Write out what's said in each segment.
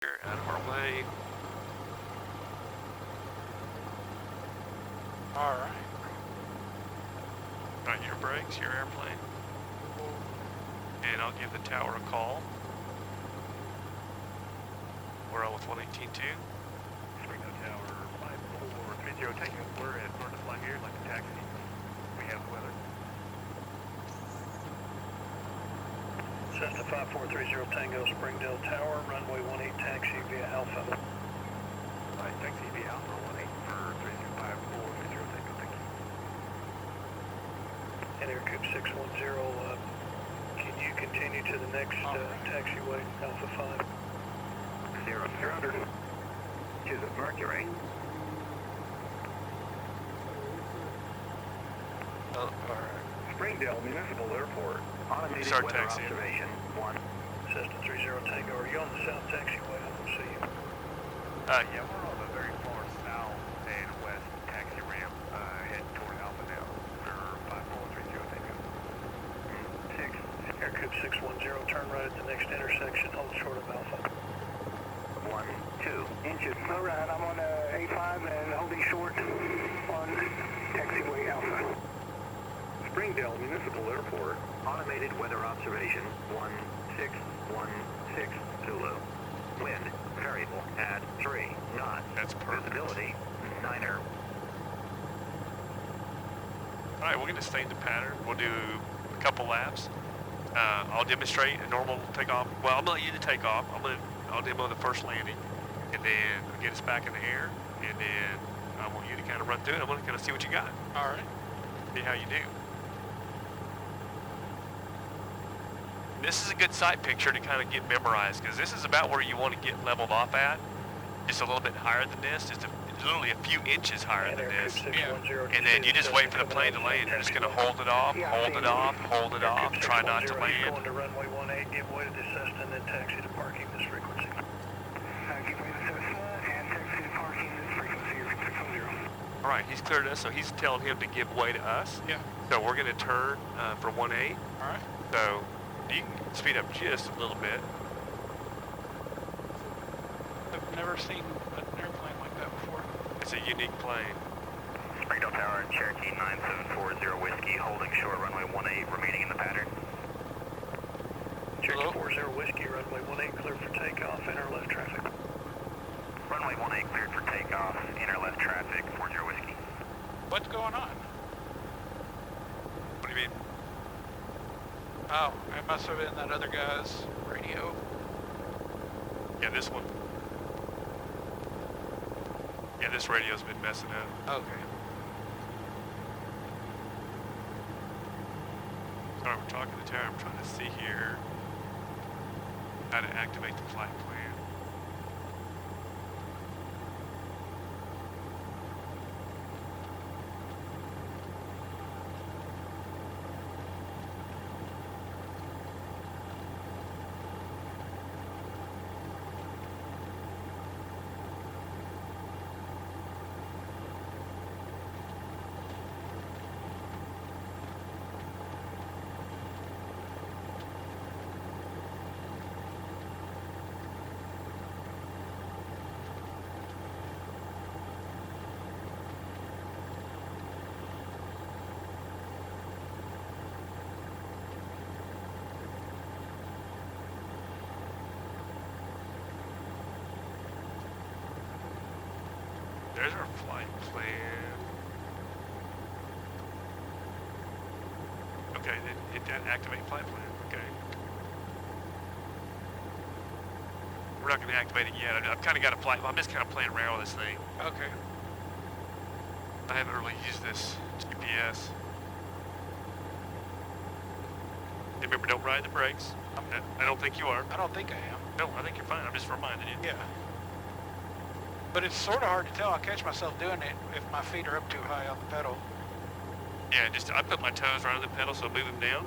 You're out of our way. Alright. On your brakes, your airplane. And I'll give the tower a call. We're on with 118.2. Springo Tower 5430, taking up. We're at North Flight here, like a taxi. We have weather. Cessna 5430 Tango Springdale Tower, runway 18 taxi via Alpha. Right, taxi via Alpha 18 for 325430, Tango, thank you. And Aircube 610, can you continue to the next taxiway, Alpha 5? 000 to the Mercury. Oh, Springdale Municipal Airport. Automated Start weather taxiing. observation 1. Cessna 30 Tango, are you on the south taxiway? I don't see you. yeah. We're on the very far south and west taxi ramp, heading toward Alpha now. For 5430, Tango. 6. Aircube 610, turn right at the next intersection, hold short of Alpha. 1, 2 inches. All right, I'm on A5 and holding short on taxiway Alpha. Springdale Municipal Airport. Automated weather observation 1616 Zulu. Wind variable at 3 knots. That's perfect. Visibility 9er. Alright, we're going to stay in the pattern. We'll do a couple laps. I'll demonstrate a normal takeoff. Well, I'm going to let you take off. I'll demo the first landing, and then I'll get us back in the air, and then I want you to kind of run through it. I'm going to kind of see what you got. Alright. See how you do. This is a good sight picture to kind of get memorized, because this is about where you want to get leveled off at. Just a little bit higher than this, just literally a few inches higher than this. And then you just wait for the plane to land. You're just going to hold it off, hold it off, hold it off, try not to land. Going to runway 18, give way to the Cessna, and then taxi to parking this frequency. Give way to Cessna and taxi to parking this frequency, 610. All right, he's cleared us, so he's telling him to give way to us. Yeah. So we're going to turn for 18. Alright. So you can speed up just a little bit. I've never seen an airplane like that before. It's a unique plane. Springdale Tower, Cherokee 9740 Whiskey, holding short runway 18, remaining in the pattern. Cherokee 40 Whiskey, runway 18, clear for takeoff, enter left traffic. Runway 18 cleared for takeoff, enter left traffic, 40 Whiskey. What's going on? What do you mean? Oh, it must have been that other guy's radio. Yeah, this one. Yeah, this radio's been messing up. Okay. Sorry, we're talking to Tara. I'm trying to see here how to activate the flight plan. There's our flight plan. Okay, then hit that activate flight plan. Okay. We're not going to activate it yet. I've kind of got a flight. I'm just kind of playing around with this thing. Okay. I haven't really used this GPS. Remember, don't ride the brakes. I don't think you are. I don't think I am. No, I think you're fine. I'm just reminding you. Yeah. But it's sort of hard to tell. I catch myself doing it if my feet are up too high on the pedal. Yeah, just I put my toes right on the pedal, so move them down.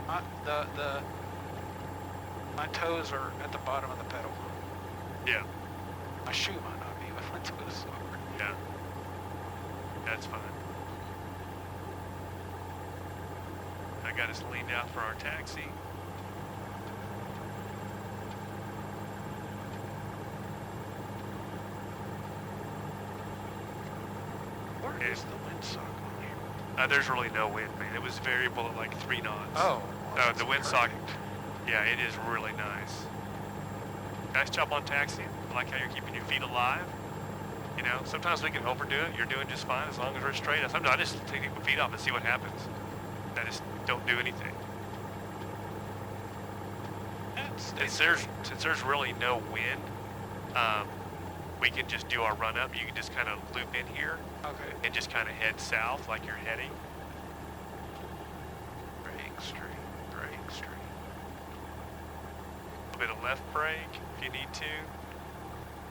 My toes are at the bottom of the pedal. Yeah, My shoe might not be, but my toes are. yeah. That's fine. I got us leaned out for our taxi. Where is the windsock on here? There's really no wind, man. It was variable at like 3 knots. Oh. Well, The that's windsock, perfect. yeah, it is really nice. Nice job on taxiing. I like how you're keeping your feet alive. You know, sometimes we can overdo it. You're doing just fine as long as we're straight. Sometimes I just take my feet off and see what happens. I just don't do anything. Since there's really no wind, we can just do our run up. You can just kind of loop in here Okay. and just kind of head south like you're heading. Brake straight, brake straight. A bit of left brake if you need to.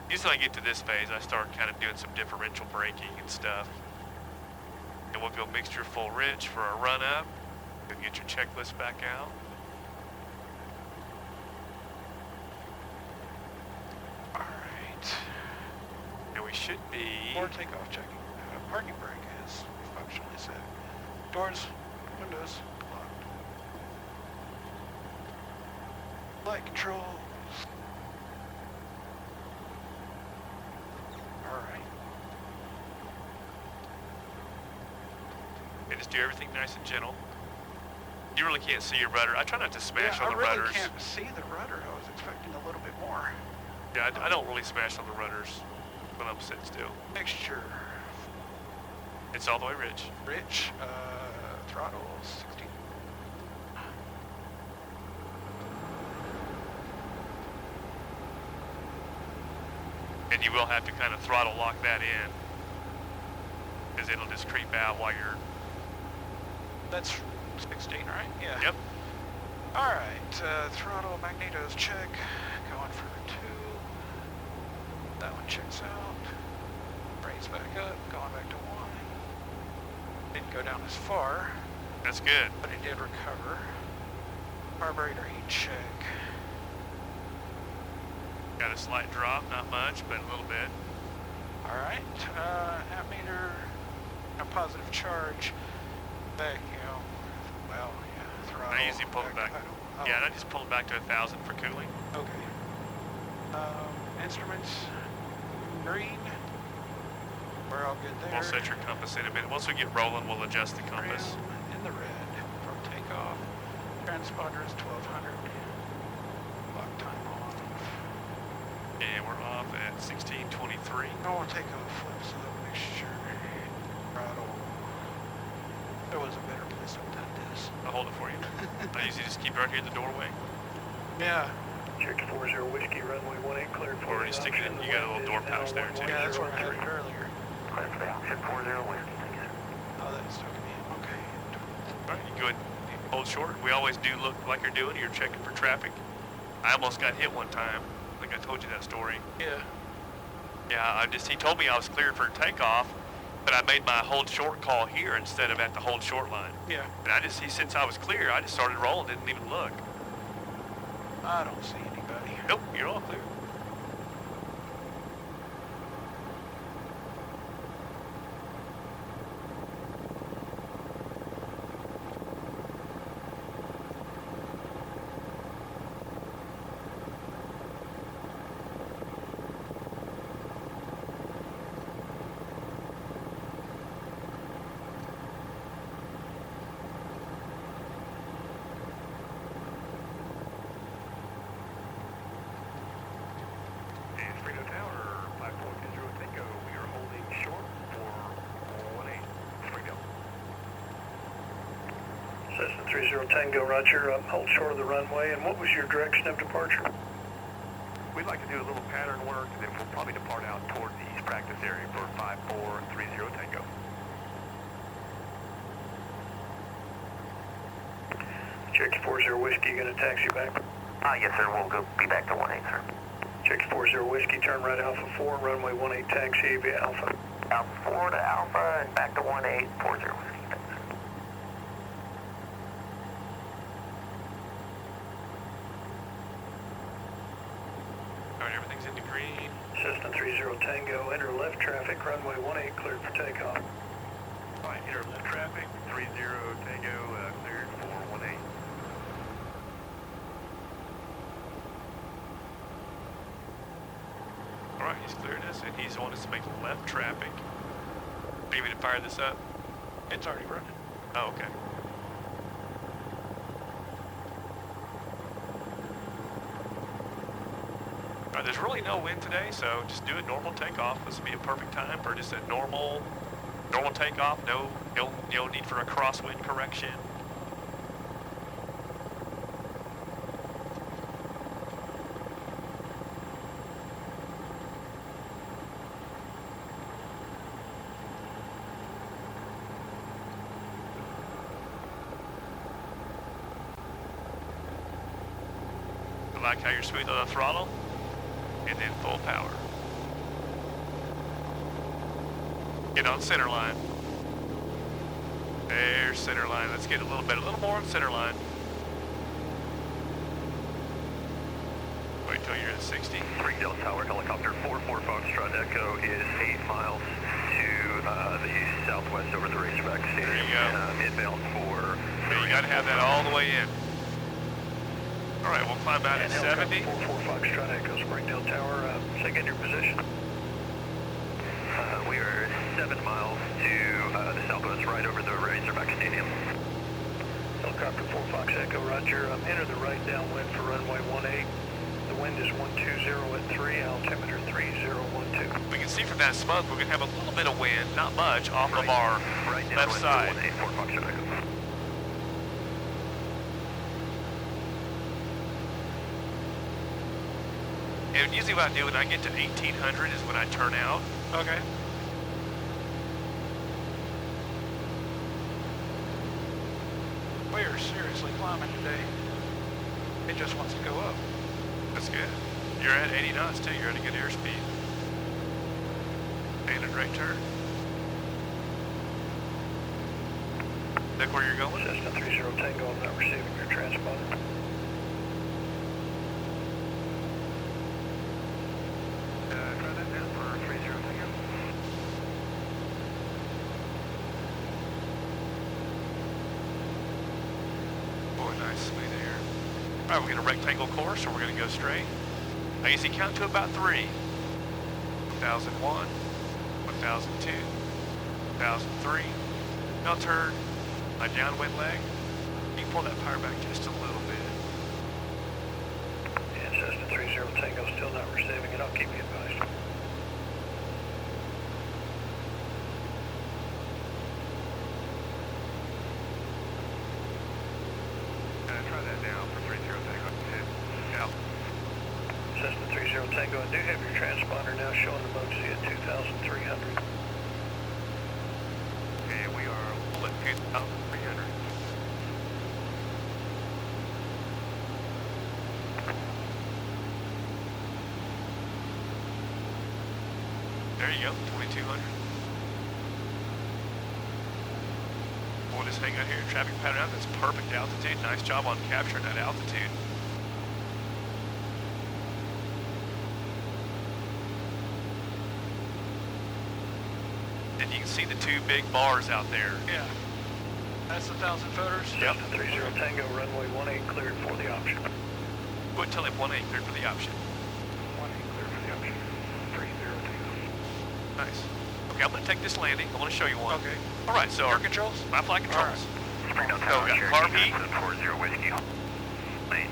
Usually when I get to this phase, I start kind of doing some differential braking and stuff. And we'll go mixture full rich for our run up. Go get your checklist back out. Alright. And we should be... More takeoff checking. Parking brake is functionally set. Doors, windows, locked. Light controls. Alright. And just do everything nice and gentle. You really can't see your rudder. I try not to smash Yeah, on the I really rudders. can't see the rudder. I was expecting a little bit more. Yeah, I don't really smash on the rudders when I'm sitting still. Mixture. It's all the way rich. Rich, throttle 16. And you will have to kind of throttle lock that in, because it'll just creep out while you're... That's 16, right? Yeah. Yep. Alright, throttle magnetos check. Going for 2. That one checks out. Brings back up, going back to 1. Didn't go down as far, That's good. but it did recover. Carburetor heat check. Got a slight drop, not much, but a little bit. Alright, ammeter, a positive charge. Vacuum. Well, yeah, throttle. I usually pull it back. Oh, Yeah, and I just pull it back to 1,000 for cooling. okay. Instruments, green. We're all good there. We'll set your compass in a minute. Once we get rolling, we'll adjust the compass. Trim in the red from takeoff. Transponder is 1200. Clock time off. And we're off at 1623. No takeoff flips up mixture. Throttle. There was a better place to put this. I'll hold it for you. I usually just keep it right here in the doorway. Yeah. Check 40 whiskey, runway 18, cleared for Or you stick it in, you got a little door pouch there too. Yeah, that's what I had it earlier. Clear for the option 40 whiskey. Oh, that's stuck in me. Okay. All right, you go ahead and hold short. We always do look like you're doing. You're checking for traffic. I almost got hit one time. I think I told you that story. Yeah. Yeah, he told me I was cleared for takeoff, but I made my hold short call here instead of at the hold short line. Yeah. And since I was clear, I just started rolling, didn't even look. I don't see anybody. Nope, you're all clear. And Sprito Tower, 5.0 Tango, we are holding short for 18. Sprito. Cessna 30 Tango, roger. Hold short of the runway. And what was your direction of departure? We'd like to do a little pattern work, and then we'll probably depart out toward the east practice area for 5430 Tango. Check 40 whiskey, gonna taxi back. Yes, sir. We'll go be back to 18, sir. Check 40 whiskey, turn right Alpha 4, runway 18 taxi via Alpha. Alpha 4 to Alpha and back to 1840 whiskey. Thanks. All right, everything's in the green. Cessna 30 Tango, enter left traffic, runway 18 cleared for takeoff. All right, enter left traffic, 30 Tango, cleared for 18. All right, he's cleared us, and he's wanted us to make left traffic. Do you mean to fire this up? It's already running. Oh, okay. Alright, there's really no wind today, so just do a normal takeoff. This would be a perfect time for just a normal takeoff. No need for a crosswind correction. I like how you're smooth on the throttle, and then full power. Get on center line. There's center line. Let's get a little more on center line. Wait till you're at 60. Springdale Tower Helicopter 44 Foxtrot Echo is 8 miles to the southwest over the Razorback Stadium. There you go. Inbound for... Okay, you gotta have that all the way in. All right, we'll climb out at 70. 44 Foxtrot Echo, Springdale Tower, say get your position. We are 7 miles to the southwest, right over the Razorback Stadium. Helicopter 4 Fox Echo, roger. Enter the right downwind for runway 18. The wind is 120 at 3, altimeter 3012. We can see from that smoke, we're gonna have a little bit of wind, not much, off of our right left side. 4 Foxtrot Echo. And usually what I do when I get to 1800 is when I turn out. Okay. We are seriously climbing today. It just wants to go up. That's good. You're at 80 knots too, you're at a good airspeed. And a great turn. Look where you're going. Cessna 30 Tango, I'm not receiving your transponder. Try that now for 30 Tango. Boy, nice, smooth air. All right, we're gonna rectangle course, or we're gonna go straight. I usually count to about 3. 1001, 1002, 1003. Now turn my downwind leg. You can pull that power back just a little bit. And Cessna 30 Tango, still not receiving it. I'll keep you advised. Try that now for 30 Tango. Yeah. Cessna 30 Tango, I do have your transponder now showing the mode Z at 2,300. And we are Pull it 2,300. There you go, 2,200. We'll just hang out here, traffic pattern out. That's perfect altitude. Nice job on capturing that altitude. And you can see the 2 big bars out there. Yeah. That's the 1,000 footers? Yep. Cessna 30 Tango, runway 18 cleared for the option. Go ahead and tell him 1-8 cleared for the option. 18 cleared for the option. 30 Tango. Nice. Okay, I'm gonna take this landing. I wanna show you one. Okay. All right, so Air controls? my flight controls. Springdale So Tower, we got Cherokee carb heat. 40 Whiskey. Lane.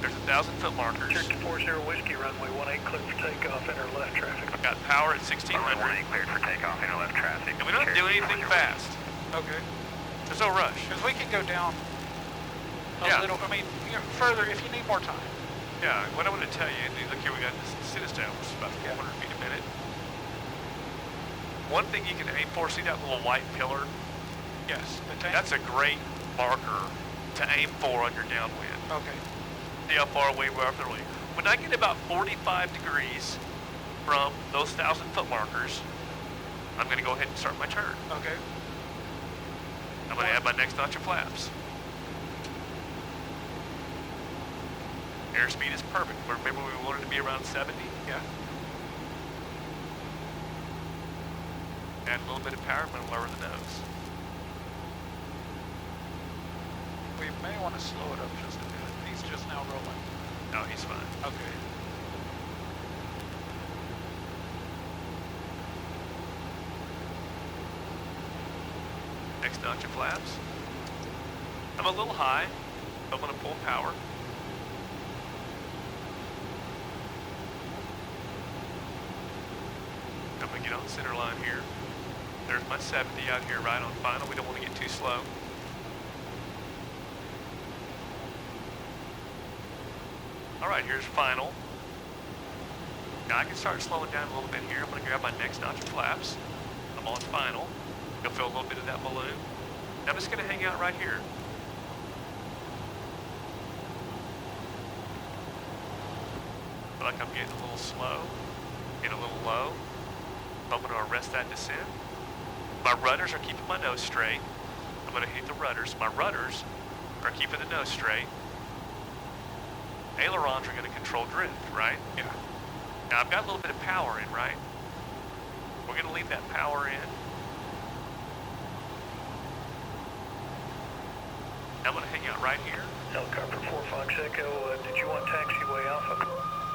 There's 1,000-foot markers. Cherokee 40 Whiskey, runway 18 cleared for takeoff, enter left traffic. I've got power at 1,600. Runway 18 cleared for takeoff, enter left traffic. And we don't have to do Cherokee anything 40 fast. Okay. There's no rush. Because we can go down a Yeah. little, I mean, further if you need more time. Yeah, what I want to tell you, look here, we got this sit established, about 400 feet a minute. One thing you can aim for, see that little white pillar? Yes. The tank? That's a great marker to aim for on your downwind. Okay. See how far away we are from the lead. When I get about 45 degrees from those 1,000-foot markers, I'm going to go ahead and start my turn. Okay. I'm going to add my next notch of flaps. Airspeed is perfect. Remember we wanted to be around 70? Yeah. Add a little bit of power, I'm going to lower the nose. We may want to slow it up just a bit. He's just now rolling. No, he's fine. Okay. next notch of flaps. I'm a little high. I'm going to pull power. I'm going to get on center line here. There's my 70 out here right on final. We don't want to get too slow. All right, here's final. Now I can start slowing down a little bit here. I'm going to grab my next notch of flaps. I'm on final. You'll feel a little bit of that balloon. Now I'm just going to hang out right here. Feel like I'm getting a little slow, getting a little low. I'm going to arrest that descent. My rudders are keeping my nose straight. I'm going to hit the rudders. My rudders are keeping the nose straight. Ailerons are going to control drift, right? Yeah. Now I've got a little bit of power in, right? We're going to leave that power in. I'm going to hang out right here. Helicopter 4 Fox Echo, did you want taxiway Alpha?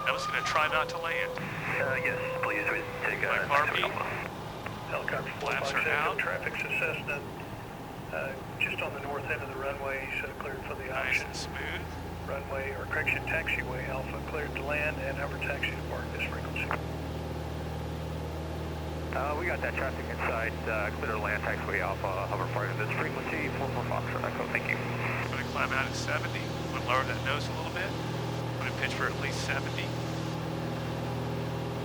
I'm just going to try not to land. Yes, please. We take My car beat. Helicopter 4 Flaps Fox are Echo, out. traffic's Cessna, just on the north end of the runway, cleared for the Nice option. and smooth. Runway, or correction, taxiway Alpha, cleared to land and hover taxi to park this frequency. We got that traffic inside, clear to land, taxiway Alpha, hover park at this frequency, 44 Fox Echo, thank you. I'm going to climb out at 70. I'm going to lower that nose a little bit. I'm going to pitch for at least 70.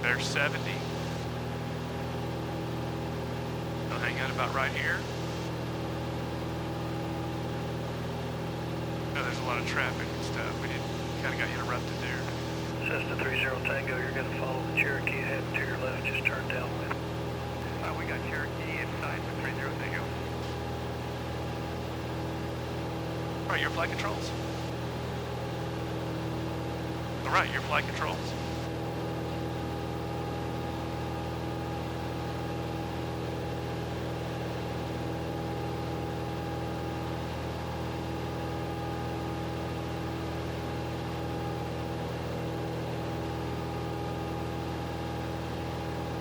There's 70. I'll hang out about right here. No, there's a lot of traffic and stuff. We kind of got interrupted there. Cessna 30 Tango, you're going to follow the Cherokee ahead to your left, just turn downwind. We got Cherokee inside for 30 Tango. All right, your flight controls. All right, your flight controls.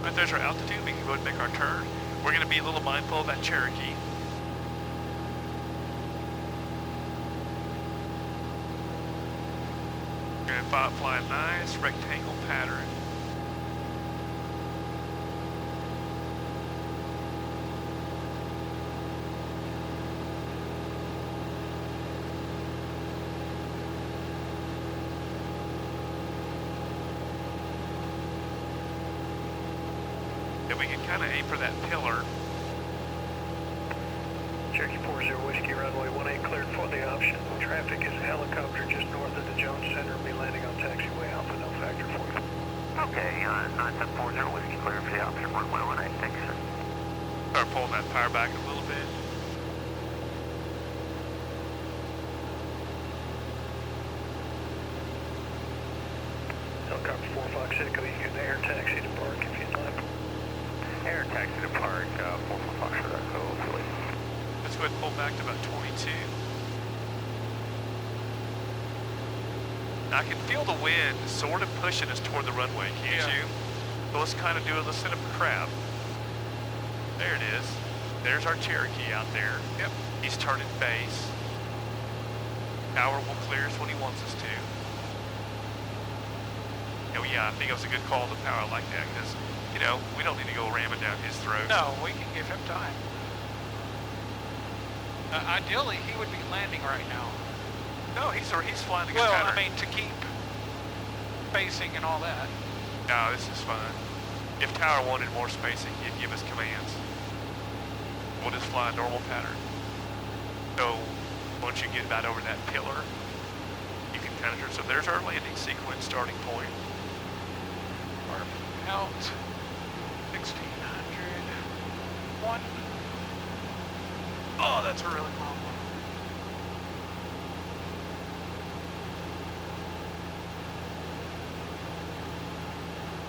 Right, there's our altitude. We can go ahead and make our turn. We're going to be a little mindful of that Cherokee. We're going to fly a nice rectangle pattern. And we can kind of aim for that pillar. Cherokee 40 Whiskey, runway 18 cleared for the option. Traffic is a helicopter just north of the Jones Center. Be landing on taxiway Alpha, no factor for you. Okay, 9740 Whiskey, clear for the option, runway 18, thank you, sir. Start pulling that power back a little bit. Helicopter 4 Fox Echo, you can air taxi to park if you'd like. Air taxi to park, 44 Fox Echo, please. Let's go ahead and pull back to about 22. Now I can feel the wind sort of pushing us toward the runway, can't Yeah. you? So let's kind of do it. Let's set up a crab. There it is. There's our Cherokee out there. Yep. He's turning base. Power will clear us when he wants us to. Oh yeah, I think it was a good call to power like that because, you know, we don't need to go ramming down his throat. No, we can give him time. Ideally, he would be landing right now. No, he's flying a good Well, pattern. I mean, to keep spacing and all that. No, this is fine. If Tower wanted more spacing, he'd give us commands. We'll just fly a normal pattern. So once you get about over that pillar, you can kind of turn. So there's our landing sequence starting point. Out 1600. One. Oh, that's a really long one.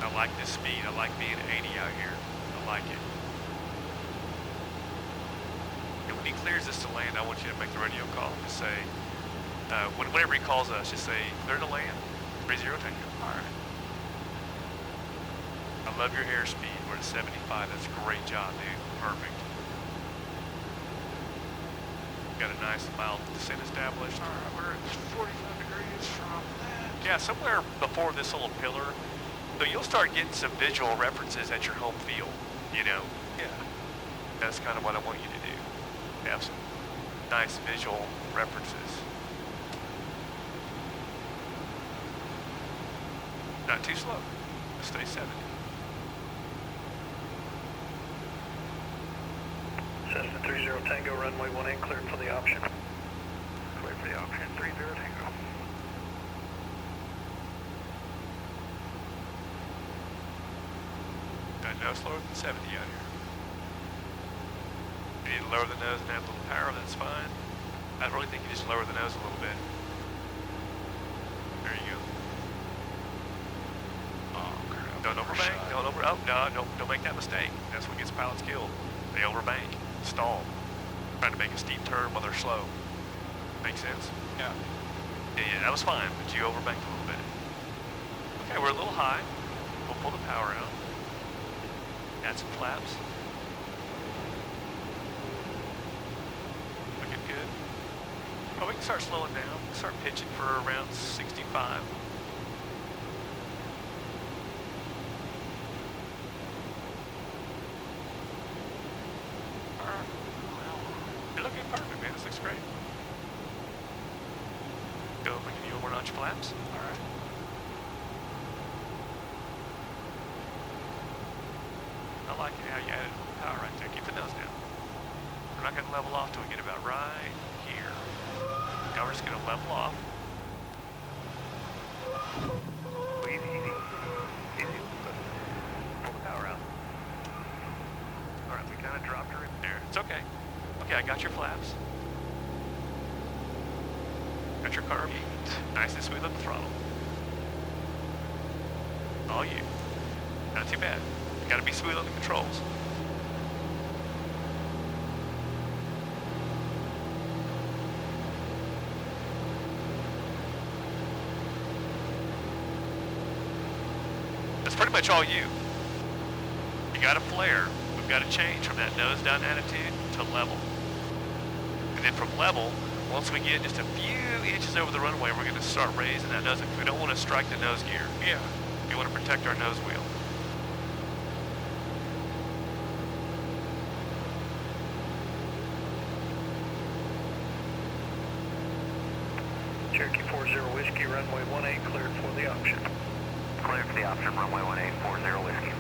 I like this speed. I like being 80 out here. I like it. And when he clears this to land, I want you to make the radio call. Just say, whenever he calls us, just say, clear to land, 30 Tango. All right. I love your airspeed. We're at 75. That's a great job, dude. Perfect. Got a nice mild descent established. Alright, we're at 45 degrees from that. Yeah, somewhere before this little pillar, so you'll start getting some visual references at your home field, you know. Yeah. That's kind of what I want you to do. Have some nice visual references. Not too slow. Stay 70. Cessna 30 Tango, runway 18, cleared for the option. Clear for the option, 30 Tango. Got no slower than 70 out here. You need to lower the nose and add a little power, that's fine. I really think you just lower the nose a little bit. There you go. Oh, crap. Don't overbank. Don't make that mistake. That's what gets pilots killed. They overbank, stall, trying to make a steep turn while they're slow. Make sense? Yeah. Yeah, that was fine, but you overbanked a little bit. Okay, we're a little high. We'll pull the power out. Add some flaps. Looking good. Oh, we can start slowing down. We can start pitching for around 65. You're looking perfect, man. This looks great. Go, we can give you one more notch flaps. All right. I like how you added a little power right there. Keep the nose down. We're not going to level off till we get about right here. Now we're just going to level off. Easy, easy. Easy. Pull the power out. All right, we kind of dropped her in There. It's okay. Okay, I got your flaps. Got your carb. Nice and smooth on the throttle. All you. Not too bad. Got to be smooth on the controls. That's pretty much all you. You got a flare. We've got to change from that nose down attitude to level. And then from level, once we get just a few inches over the runway, we're going to start raising that nose. We don't want to strike the nose gear. Yeah. We want to protect our nose wheel. Cherokee 40 Whiskey, runway 18, cleared for the option. Clear for the option, runway 1840 Whiskey.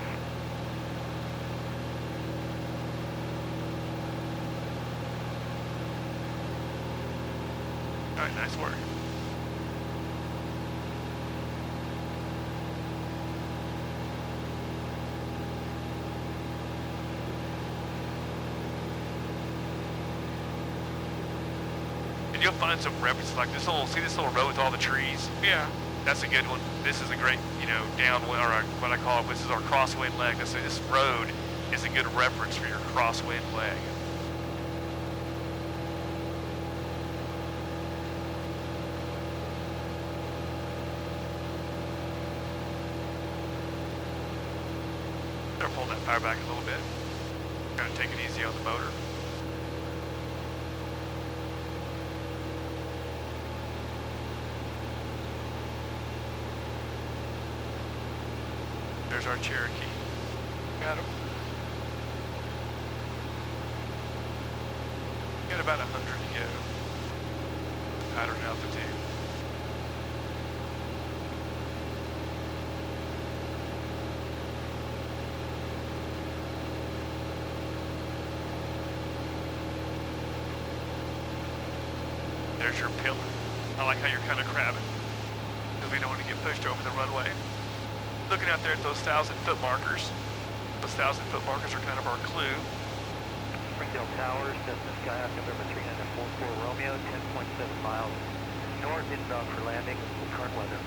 All right, nice work. And you'll find some references like this little, see this little road with all the trees? Yeah. That's a good one. This is a great, downwind, or what I call it, this is our crosswind leg. This road is a good reference for your crosswind leg. Better pull that power back a little bit. Kind of take it easy on the motor. There's our Cherokee. Got him. Got about 100 to go. Pattern altitude. There's your pillar. I like how you're kind of crabbing, because we don't want to get pushed over the runway. Looking out there at those 1,000-foot markers. Those 1,000-foot markers are kind of our clue. Springdale Towers, Cessna Skyhawk November 3944 Romeo, 10.7 miles north, inbound for landing, current weather.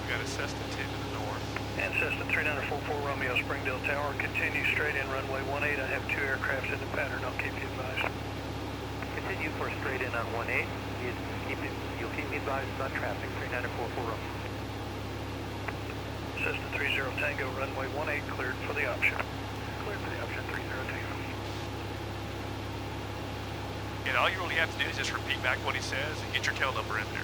We've got a Cessna 10 to the north. And Cessna 3944 Romeo, Springdale Tower, continue straight in runway 18. I have 2 aircrafts in the pattern. I'll keep you advised. Continue for straight in on 18. You'll keep me advised on traffic, 3944 Romeo. Cessna 30 Tango, runway 18, cleared for the option. Clear for the option, 30 Tango. And all you really have to do is just repeat back what he says and get your tail number in there.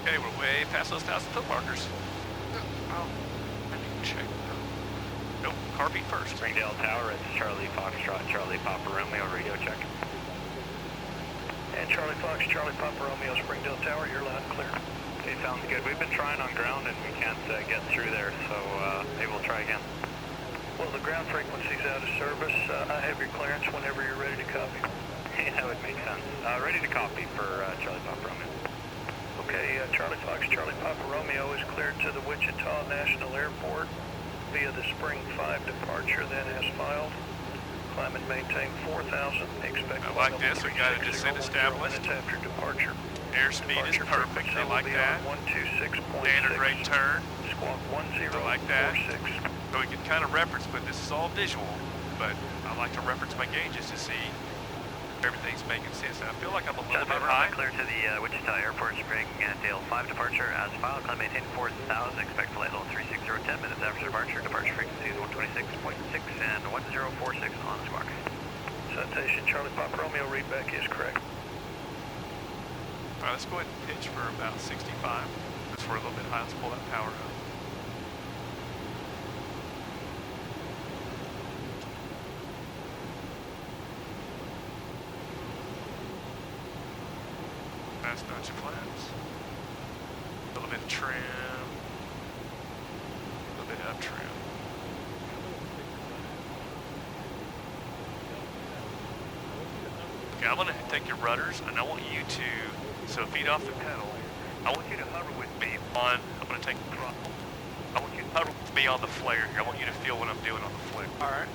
Okay, we're way past those 1,000-foot markers. Oh, I need to check. Nope, car beat first. Springdale Tower, it's Charlie Foxtrot, Charlie Papa Romeo, radio check. And Charlie Fox, Charlie Papa Romeo, Springdale Tower, you're loud and clear. Okay, sounds good. We've been trying on ground and we can't get through there, so maybe we'll try again. Well, the ground frequency's out of service. I have your clearance whenever you're ready to copy. That would make sense. Ready to copy for Charlie Papa Romeo. Okay, Charlie Fox, Charlie Papa Romeo is cleared to the Wichita National Airport via the Spring 5 departure, then as filed. Climb and maintain 4,000. Expect I like this. We got a descent established. minutes after departure. Airspeed is perfect. I like that. 126.6. Standard rate turn. Squawk 1046. I like that. So we can kind of reference, but this is all visual. But I like to reference my gauges to see if everything's making sense. I feel like I'm a little bit high. Clear to the Wichita Airport Springdale 5 departure as filed. Climb maintain 4,000. Expect flight level 360, 10 minutes after departure. Departure frequency is 126.6 and 1046 on the squawk. Citation Charlie Papa Romeo, readback is correct. All right, let's go ahead and pitch for about 65. That's for a little bit high. Let's pull that power up. Fast notch of flaps. A little bit of trim. A little bit of trim. Okay, I'm gonna take your rudders and I want you to, so feet off the pedal, I want you to hover with me on, I'm gonna take the throttle. I want you to hover with me on the flare here. I want you to feel what I'm doing on the flare. Alright.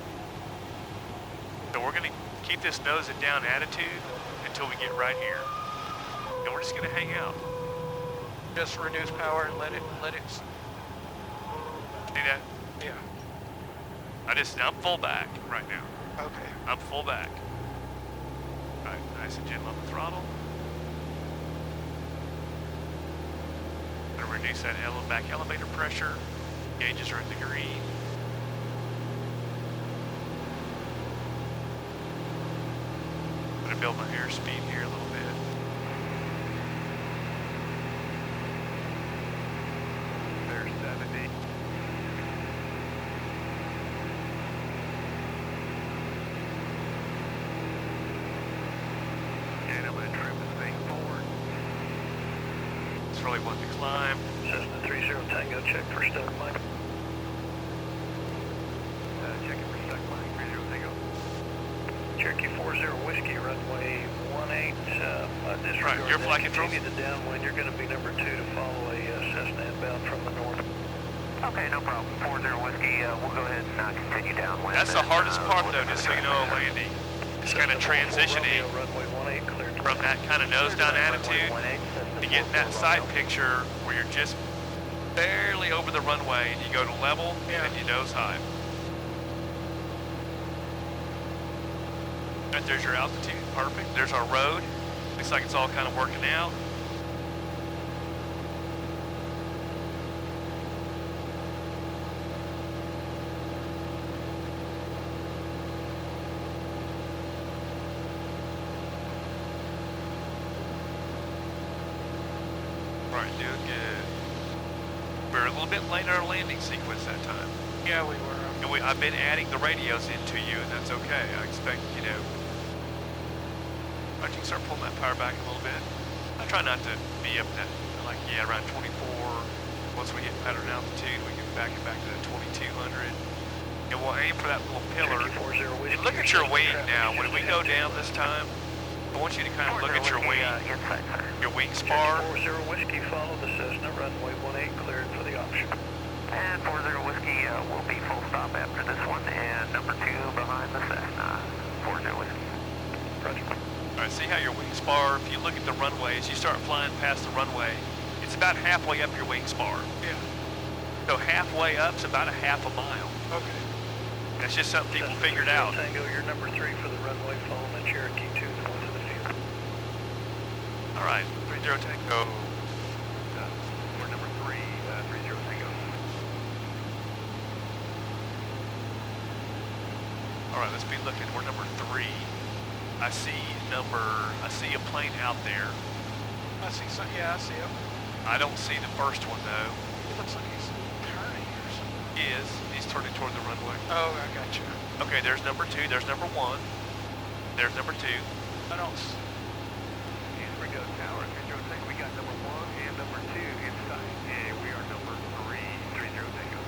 So we're gonna keep this nose and down attitude until we get right here. And we're just gonna hang out. Just reduce power and let it. See that? Yeah. I'm full back right now. Okay. I'm full back. All right, nice and gentle on the throttle. Gonna reduce that back elevator pressure. Gauges are in the green. Gonna build my airspeed here a little bit. There's 70. And I'm gonna trim this thing forward. It's really one to climb. Cessna 30 Tango, check for stuck mic. Checking for stuck line, 30 Tango. Cherokee 40 Whiskey, runway 18. Right, your flight controls? Continue the downwind. You're going to be number 2 to follow a Cessna inbound from the north. Okay, no problem. 40 Whiskey, we'll go ahead and continue downwind. That's the hardest part though, just so you know, landing. Just kind of transitioning Runway 18 cleared. from that kind of nose down attitude to get that side picture where you're just barely over the runway and you go to level and you nose high. Right, there's your altitude, perfect. There's our road. Looks like it's all kind of working out. All right, doing good. We're a little bit late in our landing sequence that time. Yeah, we were. And I've been adding the radios into you, and that's okay. I expect, I can start pulling that power back a little bit. I try not to be up that, around 24. Once we hit pattern altitude, we can back it back to the 2200. And we'll aim for that little pillar. And look at your wing now. When we go down this time, I want you to kind of look at your wing. Your wing spar. 40 Whiskey, follow the Cessna, runway 18 cleared for the option. And 40 Whiskey will be full stop after this one, and number 2 behind the Cessna. 40 Whiskey. Roger. All right, see how your wing spar, if you look at the runway, as you start flying past the runway, it's about halfway up your wing spar. Yeah. So halfway up's about a half a mile. Okay. That's just something people Cessna figured 30 out. Tango, you're number 3 for the runway, following the Cherokee 2 north of the field. All right, 30 Tango. We're number 3, 30 Tango. let's be looking. We're number 3. I see a plane out there. I see some, yeah, I see him. I don't see the first one though. He looks like he's turning or something. He's turning toward the runway. Oh, I got you. Okay, there's number 2, there's number 1. There's number 2. I don't. Here we go, tower. We got number 1 and number 2 inside. And we are number 3, 30 Tango.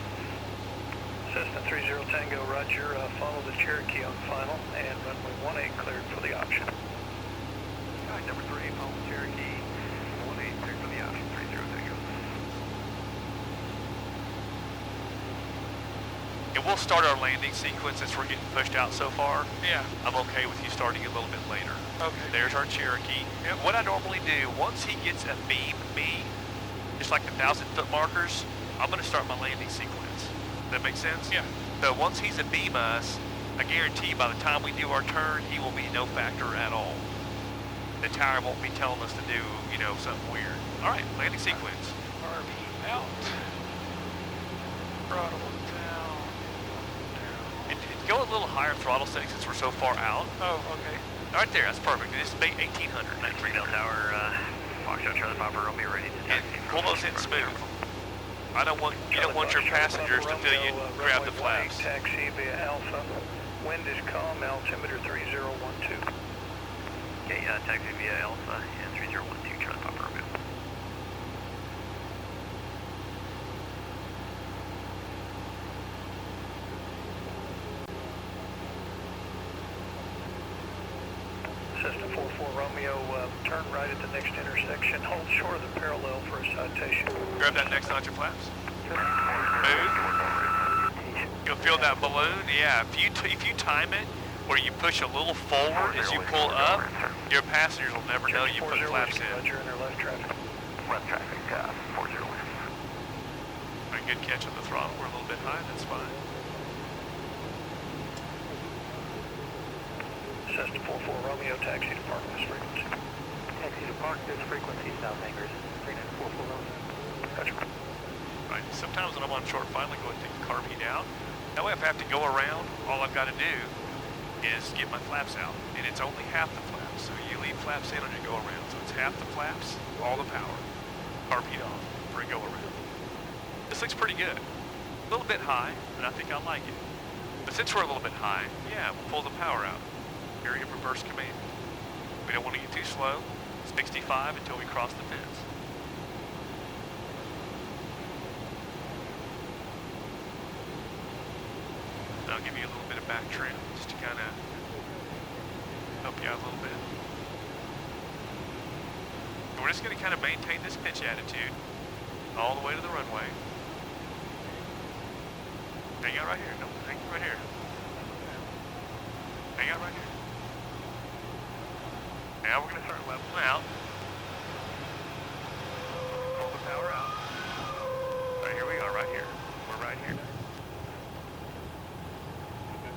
Cessna 30 Tango, roger. Follow the Cherokee on final, and runway 18 cleared for the option. Alright, number 3, follow the Cherokee. 18 cleared for the option, 30 Tango. And we'll start our landing sequence since we're getting pushed out so far. Yeah. I'm okay with you starting a little bit later. Okay. There's our Cherokee. Yep. What I normally do, once he gets a beam me, just like the 1,000-foot markers, I'm going to start my landing sequence. Does that make sense? Yeah. So once he's a beam us, I guarantee by the time we do our turn, he will be no factor at all. The tower won't be telling us to do, something weird. All right, landing sequence. RV out. Throttle down. And go a little higher throttle setting since we're so far out. Oh, okay. Right there, that's perfect. This is 1800. 93 Del Tower, Foxtrot Charlie Papa Romeo ready to And taxi. pull those in smooth. You don't want your passengers to feel you grab the flaps. Taxi via Alpha. Wind is calm, altimeter 3012. Okay, taxi via Alpha and 3012 Charlie Papa Romeo. Cessna 44 Romeo, turn right at the next intersection. Hold short of the parallel for a citation. Grab that next notch of flaps. Smooth. You'll feel that balloon. Yeah, if you time it where you push a little forward as you pull up, your passengers will never know you put flaps in. Roger, enter left traffic. Left traffic, 40 west. All right, good catch on the throttle. We're a little bit high. That's fine. Cessna 44 Romeo, taxi to park this frequency. Taxi to park this frequency, South Anchors, 3944 Romeo. Roger. Right. Sometimes when I'm on short, finally go and take the carb heat out. That way if I have to go around, all I've got to do is get my flaps out. And it's only half the flaps. So you leave flaps in on your go around. So it's half the flaps, all the power. Carb heat off for a go around. This looks pretty good. A little bit high, but I think I like it. But since we're a little bit high, yeah, we'll pull the power out. Area of reverse command. We don't want to get too slow. 65 until we cross the fence. I'll give you a little bit of back trim just to kind of help you out a little bit. And we're just going to kind of maintain this pitch attitude all the way to the runway. Hang out right here. No, hang right here. Hang out right here. Now we're going to start leveling out. Pull the power out. All right, here we are, right here. We're right here.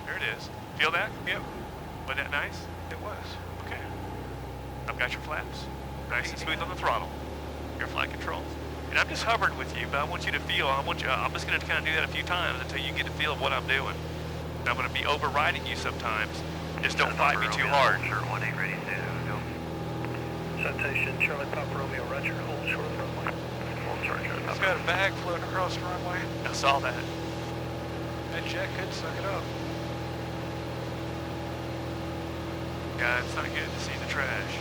There it is. Feel that? Yep. Wasn't that nice? It was. Okay. I've got your flaps. Nice and smooth on the throttle. Your flight controls. And I'm just hovering with you, but I want you to feel, I'm just going to kind of do that a few times until you get a feel of what I'm doing. And I'm going to be overriding you sometimes. Just don't fight me too hard. Sure, 18 ready to go. Citation, Charlie Papa Romeo, roger. Hold short of the runway. Hold short, Charlie It's Papa. got a bag floating across the runway. I saw that. That jet could suck it up. Yeah, it's not good to see the trash.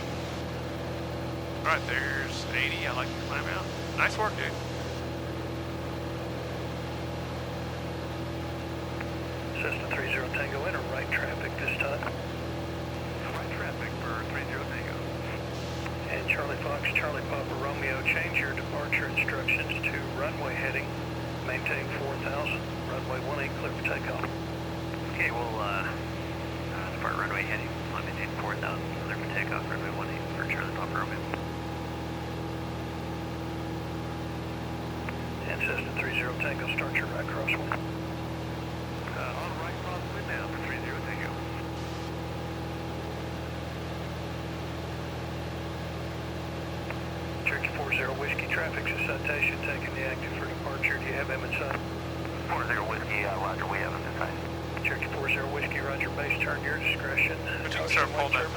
All right, there's 80. I like to climb out. Nice work, dude. Cessna 30 Tango, enter right traffic this time. Right traffic for 30 Tango. And Charlie Fox, Charlie Papa Romeo, change your departure instructions to runway heading. Maintain 4,000. Runway 18 clear for takeoff. Okay, we'll depart runway heading. I'll maintain 4,000. Clear for takeoff. Runway 18 for Charlie Papa Romeo. And Cessna 30 Tango, start your right crosswind. On right crosswind now for 30 Tango. Cherokee 40 Whiskey, traffic to citation, taking the active for departure. Do you have him inside? 40 Whiskey, roger, we have him inside. Cherokee 40 Whiskey, roger, base turn your discretion. But you can start pulling that